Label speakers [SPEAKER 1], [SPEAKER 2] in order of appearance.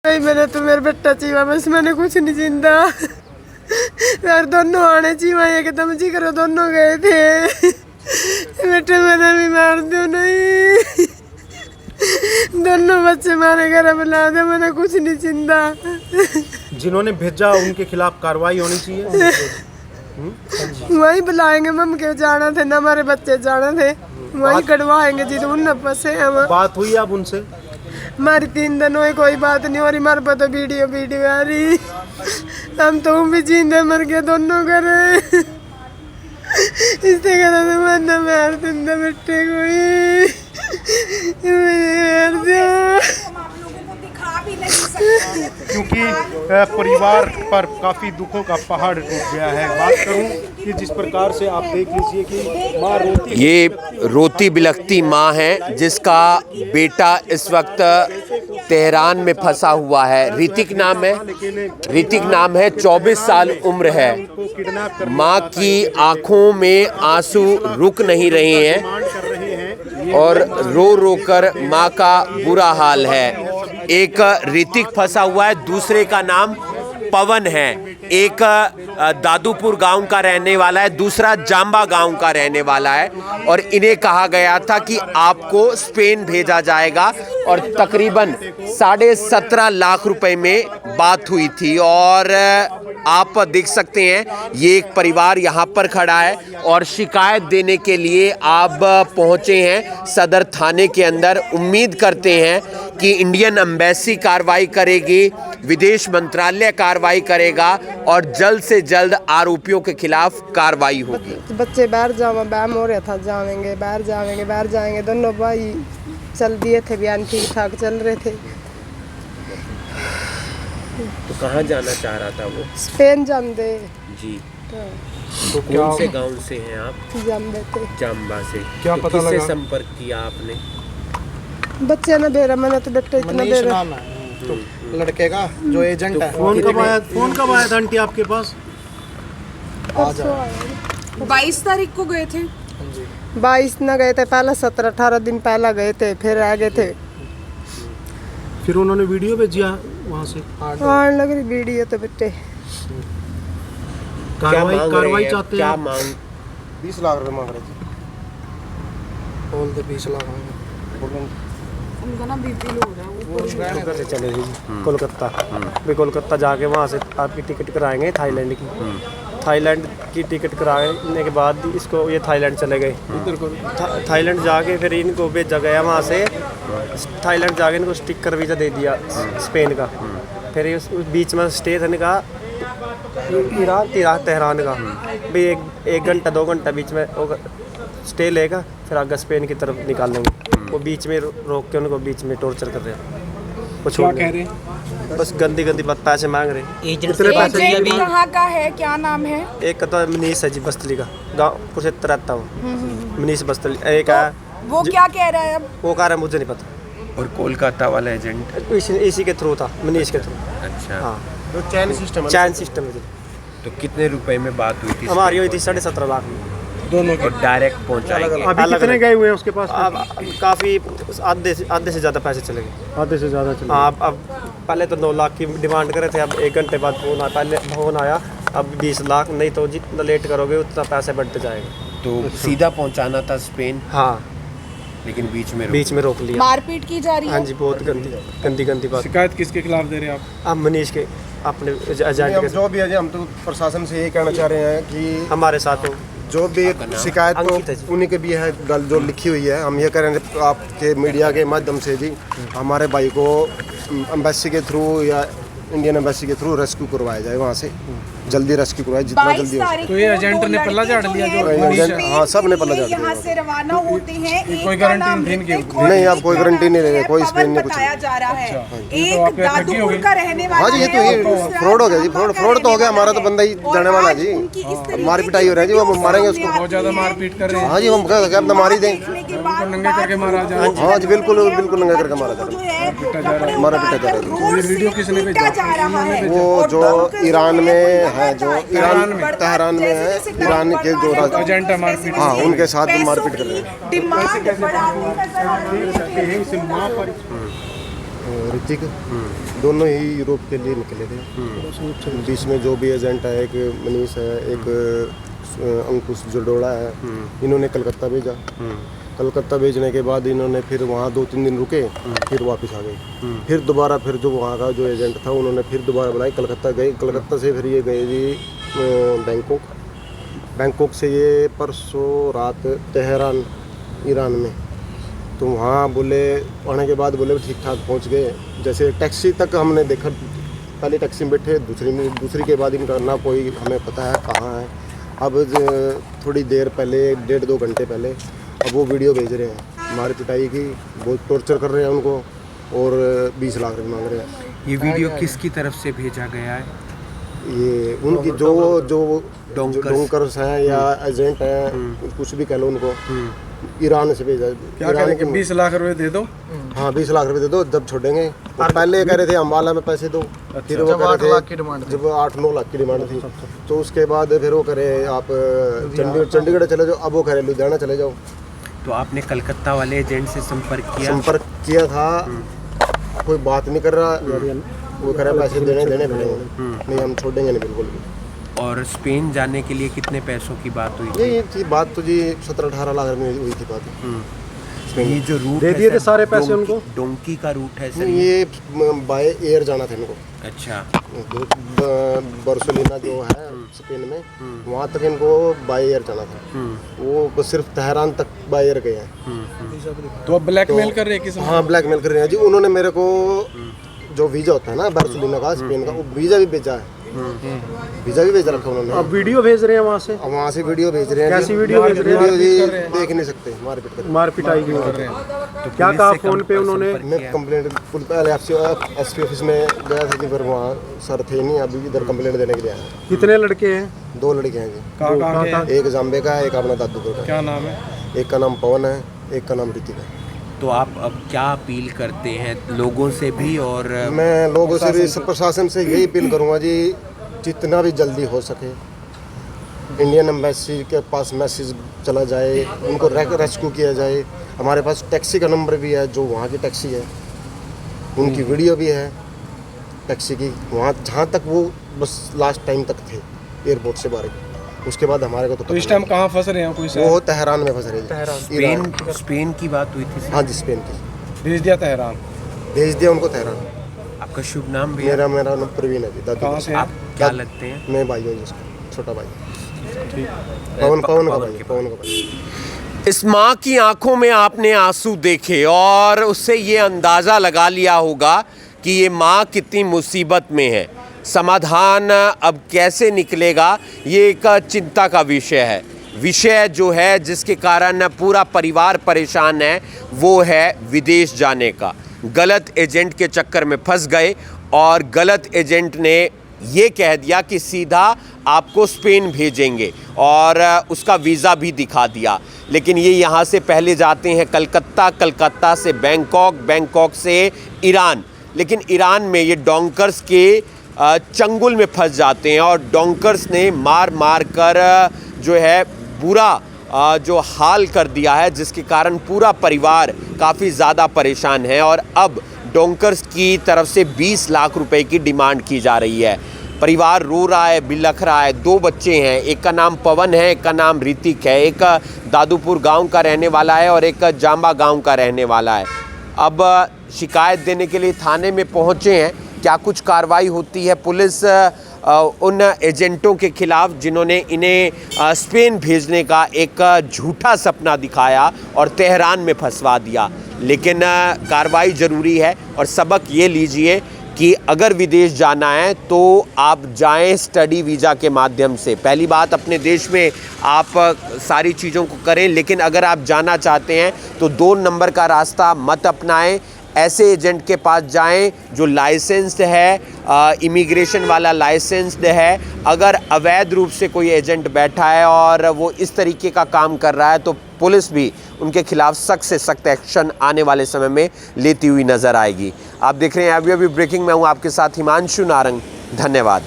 [SPEAKER 1] नहीं मैंने तो मेरा बेटा चीवा बस मैंने कुछ नहीं जिंदा यार दोनों आने चीवा एकदम जी करो दोनों गए थे बेटे मैंने भी मार दो नहीं दोनों बच्चे मारे घर बुला दे मैंने कुछ नहीं जिंदा।
[SPEAKER 2] जिन्होंने भेजा उनके खिलाफ कार्रवाई होनी चाहिए।
[SPEAKER 1] वही बुलाएंगे मम के जाना थे ना हमारे बच्चे जाना थे वही कटवाएंगे जी तो न फंसे हम।
[SPEAKER 2] बात हुई अब उनसे?
[SPEAKER 1] हमारी 3 दिन हुए कोई बात नहीं हो रही हमारे पास तो वीडियो आ रही हम तो भी जिंदे मर गए दोनों करे इससे करा तो मरना मार दिंदा बेटे कोई मार दो
[SPEAKER 2] क्योंकि परिवार पर काफी दुखों का पहाड़ टूट गया है। बात करूं कि जिस प्रकार से आप देख लीजिए कि माँ रोती,
[SPEAKER 3] ये रोती बिलखती माँ है जिसका बेटा इस वक्त तेहरान में फंसा हुआ है। ऋतिक नाम है 24 साल उम्र है। माँ की आंखों में आंसू रुक नहीं रहे हैं और रो रो कर माँ का बुरा हाल है। एक ऋतिक फंसा हुआ है, दूसरे का नाम पवन है। एक दादूपुर गांव का रहने वाला है, दूसरा जाम्बा गांव का रहने वाला है और इन्हें कहा गया था कि आपको स्पेन भेजा जाएगा और तकरीबन 17.5 लाख रुपए में बात हुई थी। और आप देख सकते हैं ये एक परिवार यहाँ पर खड़ा है और शिकायत देने के लिए आप पहुँचे हैं सदर थाने के अंदर। उम्मीद करते हैं कि इंडियन एम्बेसी कार्रवाई करेगी, विदेश मंत्रालय कार्रवाई करेगा और जल्द से जल्द आरोपियों के खिलाफ कार्रवाई होगी।
[SPEAKER 1] बच्चे बाहर जाओ बैम हो रहा था जाएंगे बाहर जाएंगे दोनों भाई चल दिए थे बयान ठीक ठाक चल रहे थे।
[SPEAKER 3] तो कहाँ जाना चाह रहा था वो?
[SPEAKER 1] स्पेन जाते
[SPEAKER 3] जी। तो कौन से गांव से हैं आप? जाम्बा से।
[SPEAKER 2] क्या
[SPEAKER 3] तो
[SPEAKER 2] पता
[SPEAKER 3] किससे
[SPEAKER 2] लगा?
[SPEAKER 3] संपर्क किया आपने?
[SPEAKER 1] बच्चे ने भेजा मैंने तो बेटा इतना दे रहा
[SPEAKER 4] तो लड़के का जो एजेंट है।
[SPEAKER 2] फोन कब आया था आंटी आपके पास?
[SPEAKER 5] 22 तारीख को गए थे।
[SPEAKER 1] 22 न गए थे पहले 17-18 दिन पहले गए थे फिर आ गए थे।
[SPEAKER 2] फिर उन्होंने वीडियो भेजा वहाँ से।
[SPEAKER 1] आने लग रही वीडियो तो बेटे
[SPEAKER 2] कार्रवाई चाहते
[SPEAKER 3] क्या
[SPEAKER 2] हैं?
[SPEAKER 3] मांग?
[SPEAKER 4] 20 लाख रुपए मांग रहे थे। बोल दे 20 लाख
[SPEAKER 5] उनका ना बीपी लो हो रहा है वो
[SPEAKER 4] से चले गए कोलकाता। भी कोलकाता जाके वहाँ से आपकी टिकट कराएंगे थाईलैंड की। थाईलैंड की टिकट कराने के बाद इसको ये थाईलैंड चले गए। थाईलैंड जाके फिर इनको भेजा गया वहाँ से। थाईलैंड जाके इनको स्टिकर वीज़ा दे दिया स्पेन का। फिर उस बीच में स्टे करने का तेहरान का भी 1 घंटा 2 घंटा बीच में स्टे लेगा फिर आगे स्पेन की तरफ निकालेंगे। वो बीच में रोक के उनको बीच में टॉर्चर कर रहे हैं। वो
[SPEAKER 2] क्या कह रहे हैं?
[SPEAKER 4] बस गंदी बात पैसे मांग रहे हैं।
[SPEAKER 5] एजेंट कहाँ का है, क्या नाम है?
[SPEAKER 4] एक का तो मनीष है जी बस्तली का, गाँव कुरुक्षेत्र रहता हूँ। मनीष बस्तली। एक है
[SPEAKER 5] वो क्या कह रहा है अब?
[SPEAKER 4] वो कह रहा है मुझे नहीं पता।
[SPEAKER 3] और कोलकाता वाला एजेंट
[SPEAKER 4] इसी के थ्रू था, मनीष के थ्रू।
[SPEAKER 3] अच्छा।
[SPEAKER 4] हाँ
[SPEAKER 2] तो चैन सिस्टम
[SPEAKER 4] है जी।
[SPEAKER 3] तो कितने रुपए में बात हुई थी?
[SPEAKER 4] हमारी हुई थी 17.5 लाख में
[SPEAKER 2] दोनों
[SPEAKER 3] और डायरेक्ट पहुंचाएंगे।
[SPEAKER 2] अभी कितने गए हुए हैं उसके पास?
[SPEAKER 4] अब काफ़ी आधे से ज़्यादा पैसे चले गए।
[SPEAKER 2] आधे से ज़्यादा चले।
[SPEAKER 4] हाँ अब पहले तो 9 लाख की डिमांड करे थे, अब 1 घंटे बाद फोन आया अब 20 लाख। नहीं तो जितना लेट करोगे उतना पैसे बढ़ते जाएंगे।
[SPEAKER 3] तो सीधा पहुंचाना था स्पेन,
[SPEAKER 4] हाँ
[SPEAKER 3] लेकिन बीच में
[SPEAKER 4] रोक लिया।
[SPEAKER 5] मारपीट की जा रही है।
[SPEAKER 4] हाँ जी बहुत गंदी बात।
[SPEAKER 2] शिकायत किसके खिलाफ दे रहे हैं आप?
[SPEAKER 4] अब मनीष के अपने एजेंट के।
[SPEAKER 6] जो भी है हम तो प्रशासन से यही कहना चाह रहे हैं कि
[SPEAKER 4] हमारे साथ हो
[SPEAKER 6] जो भी शिकायत तो उन्हीं के भी है जो लिखी हुई है। हम ये कह रहे हैं आपके मीडिया के माध्यम से जी हमारे भाई को एम्बेसी के थ्रू या इंडियन एम्बेसी के थ्रू रेस्क्यू करवाया जाए, वहाँ से जल्दी रेस्क्यू करवाए जितना जल्दी हो सके।
[SPEAKER 2] तो ये एजेंट ने पल्ला झाड़ लिया जो?
[SPEAKER 6] हाँ सब ने पल्ला झाड़ दिया।
[SPEAKER 5] यहाँ से रवाना होते हैं।
[SPEAKER 2] कोई गारंटी
[SPEAKER 6] नहीं, अब कोई गारंटी नहीं लेंगे, कोई स्पेन नहीं कुछ
[SPEAKER 5] बताया जा रहा है। एक दादूपुर का रहने वाला
[SPEAKER 6] हाँ जी, ये तो ये फ्रॉड हो गया जी। फ्रॉड तो हो गया। हमारा तो बंदा ही जाने वाला जी। मार पिटाई हो रही है जी, वो मारेंगे उसको।
[SPEAKER 2] बहुत ज़्यादा मारपीट कर रहे हैं।
[SPEAKER 6] हाँ जी, हम अपना मार ही दें।
[SPEAKER 2] नंगे करके मारा जा रहा है।
[SPEAKER 6] हाँ जी बिल्कुल नंगा करके मारा जा रहा है। मारा पिटा जा रहा है।
[SPEAKER 2] ये वीडियो किसने भेजा?
[SPEAKER 6] वो जो ईरान में है, जो तेहरान में है, ईरान के जो
[SPEAKER 2] एजेंट है मारपीट।
[SPEAKER 6] हाँ उनके साथ मारपीट कर रहे हैं।
[SPEAKER 5] डिमांड बढ़ाती नजर आ रही है।
[SPEAKER 6] ऋतिक, दोनों ही यूरोप के लिए निकले थे। बीच में जो भी एजेंट है, एक मनीष है, एक अंकुश जडोड़ा है, इन्होंने कलकत्ता भेजा। कलकत्ता भेजने के बाद इन्होंने फिर वहाँ 2-3 दिन रुके, फिर वापस आ गए। फिर दोबारा फिर जो वहाँ का जो एजेंट था उन्होंने फिर दोबारा बुलाई, कलकत्ता गए। कलकत्ता से फिर ये गए जी बैंकॉक। बैंकॉक से ये परसों रात तेहरान ईरान में। तो वहाँ बोले आने के बाद बोले ठीक ठाक पहुँच गए। जैसे टैक्सी तक हमने देखा, पहले टैक्सी में बैठे, दूसरी के बाद इनका ना कोई हमें पता है कहाँ है। अब थोड़ी देर पहले 1.5-2 घंटे पहले अब वो वीडियो भेज रहे हैं मार पिटाई की, बहुत टॉर्चर कर रहे हैं उनको और 20 लाख रुपये मांग रहे हैं।
[SPEAKER 3] ये वीडियो किसकी तरफ से भेजा गया है?
[SPEAKER 6] ये उनकी जो डोंकर्स हैं या एजेंट हैं, कुछ भी कह लो उनको, ईरान से भेजा।
[SPEAKER 2] क्या कह रहे कि 20 लाख रुपए दे दो?
[SPEAKER 6] हाँ 20 लाख रुपए दे दो जब छोड़ेंगे। और पहले कह रहे थे अम्बाला में पैसे दो, फिर वो कह रहे थे जब 8-9 लाख की डिमांड थी, तो उसके बाद फिर वो करे आप चंडीगढ़ चले जाओ, अब वो कह रहे लुधियाना चले जाओ।
[SPEAKER 3] तो आपने कलकत्ता वाले एजेंट से संपर्क
[SPEAKER 6] किया था, कोई बात नहीं कर रहा, वो कह रहा पैसे देने पड़ेंगे, नहीं हम छोड़ेंगे नहीं बिल्कुल भी।
[SPEAKER 3] और स्पेन जाने के लिए कितने पैसों की बात हुई थी?
[SPEAKER 6] ये थी बात तो जी 17-18 लाख में हुई थी बात।
[SPEAKER 3] ये जो रूट
[SPEAKER 2] दे दिए थे सारे पैसे उनको?
[SPEAKER 3] डोंकी का रूट है सर?
[SPEAKER 6] ये बाय एयर जाना था इनको।
[SPEAKER 3] अच्छा।
[SPEAKER 6] बार्सिलोना जो है स्पेन में, वहाँ तक इनको बाय एयर जाना था। वो सिर्फ तेहरान तक बाय एयर गए हैं।
[SPEAKER 2] तो अब ब्लैकमेल कर रहे हैं किसी?
[SPEAKER 6] हाँ ब्लैकमेल कर रहे हैं जी। उन्होंने मेरे को जो वीज़ा होता है ना बार्सिलोना का, स्पेन का, वो वीज़ा भी भेजा है। वीज़ा भी भेज रखा उन्होंने।
[SPEAKER 2] अब वीडियो भेज रहे हैं वहाँ से?
[SPEAKER 6] वहाँ से वीडियो भेज रहे हैं।
[SPEAKER 2] कैसी वीडियो भेज रहे हैं?
[SPEAKER 6] जी देख नहीं सकते,
[SPEAKER 2] मारपीट आई की कर रहे हैं। तो क्या कहा फोन पे उन्होंने?
[SPEAKER 6] मैं कंप्लेंट पहले एसपी ऑफिस में गया था जी, फिर वहाँ सर थे नहीं, अभी इधर कंप्लेंट देने के लिए आया।
[SPEAKER 2] कितने लड़के हैं?
[SPEAKER 6] 2 लड़के हैं जी।
[SPEAKER 2] कहाँ के?
[SPEAKER 6] एक जाम्बे का है, एक अपना दादूपुर का।
[SPEAKER 2] क्या नाम है?
[SPEAKER 6] एक का नाम पवन है, एक का नाम ऋतिक है।
[SPEAKER 3] तो आप अब क्या अपील करते हैं लोगों से भी? और
[SPEAKER 6] मैं लोगों से भी, प्रशासन से यही अपील करूँगा जी, जितना भी जल्दी हो सके इंडियन एम्बेसी के पास मैसेज चला जाए, उनको रेस्क्यू किया जाए। हमारे पास टैक्सी का नंबर भी है, जो वहाँ की टैक्सी है, उनकी वीडियो भी है टैक्सी की, वहाँ जहाँ तक वो बस लास्ट टाइम तक थे एयरपोर्ट से बाहर। उसके बाद हमारे को तो
[SPEAKER 2] इस टाइम कहाँ फंस रहे हैं? कोई
[SPEAKER 6] वो तेहरान में फंस रहे हैं।
[SPEAKER 3] स्पेन की बात हुई थी?
[SPEAKER 6] हाँ जी स्पेन की।
[SPEAKER 2] भेज दिया तेहरान?
[SPEAKER 6] भेज दिया उनको तेहरान।
[SPEAKER 3] आपका शुभ नाम भी?
[SPEAKER 6] मेरा नाम प्रवीण है जी।
[SPEAKER 2] कहाँ से
[SPEAKER 3] आप क्या लगते हैं?
[SPEAKER 6] मैं भाई हूँ जिसका, छोटा भाई। पवन का भाई।
[SPEAKER 3] इस माँ की आंखों में आपने आंसू देखे और उससे ये अंदाज़ा लगा लिया होगा कि ये माँ कितनी मुसीबत में है। समाधान अब कैसे निकलेगा, ये एक चिंता का विषय है। विषय जो है जिसके कारण पूरा परिवार परेशान है, वो है विदेश जाने का। गलत एजेंट के चक्कर में फंस गए और गलत एजेंट ने ये कह दिया कि सीधा आपको स्पेन भेजेंगे और उसका वीज़ा भी दिखा दिया। लेकिन ये यहाँ से पहले जाते हैं कलकत्ता, कलकत्ता से बैंकॉक, बैंकॉक से ईरान। लेकिन ईरान में ये डोंकर्स के चंगुल में फंस जाते हैं और डोंकर्स ने मार मार कर जो है बुरा जो हाल कर दिया है, जिसके कारण पूरा परिवार काफ़ी ज़्यादा परेशान है। और अब डोंकर्स की तरफ से 20 लाख रुपए की डिमांड की जा रही है। परिवार रो रहा है, बिलख रहा है। 2 बच्चे हैं, एक का नाम पवन है, एक का नाम ऋतिक है। एक दादूपुर गांव का रहने वाला है और एक जाम्बा गांव का रहने वाला है। अब शिकायत देने के लिए थाने में पहुंचे हैं। क्या कुछ कार्रवाई होती है? पुलिस उन एजेंटों के खिलाफ जिन्होंने इन्हें स्पेन भेजने का एक झूठा सपना दिखाया और तेहरान में फंसवा दिया। लेकिन कार्रवाई ज़रूरी है और सबक ये लीजिए कि अगर विदेश जाना है तो आप जाएं स्टडी वीज़ा के माध्यम से। पहली बात, अपने देश में आप सारी चीज़ों को करें, लेकिन अगर आप जाना चाहते हैं तो 2 नंबर का रास्ता मत अपनाएं। ऐसे एजेंट के पास जाएं जो लाइसेंस्ड है, इमिग्रेशन वाला लाइसेंस्ड है। अगर अवैध रूप से कोई एजेंट बैठा है और वो इस तरीके का काम कर रहा है तो पुलिस भी उनके खिलाफ सख्त से सख्त एक्शन आने वाले समय में लेती हुई नज़र आएगी। आप देख रहे हैं अभी ब्रेकिंग में हूँ आपके साथ हिमांशु नारंग। धन्यवाद।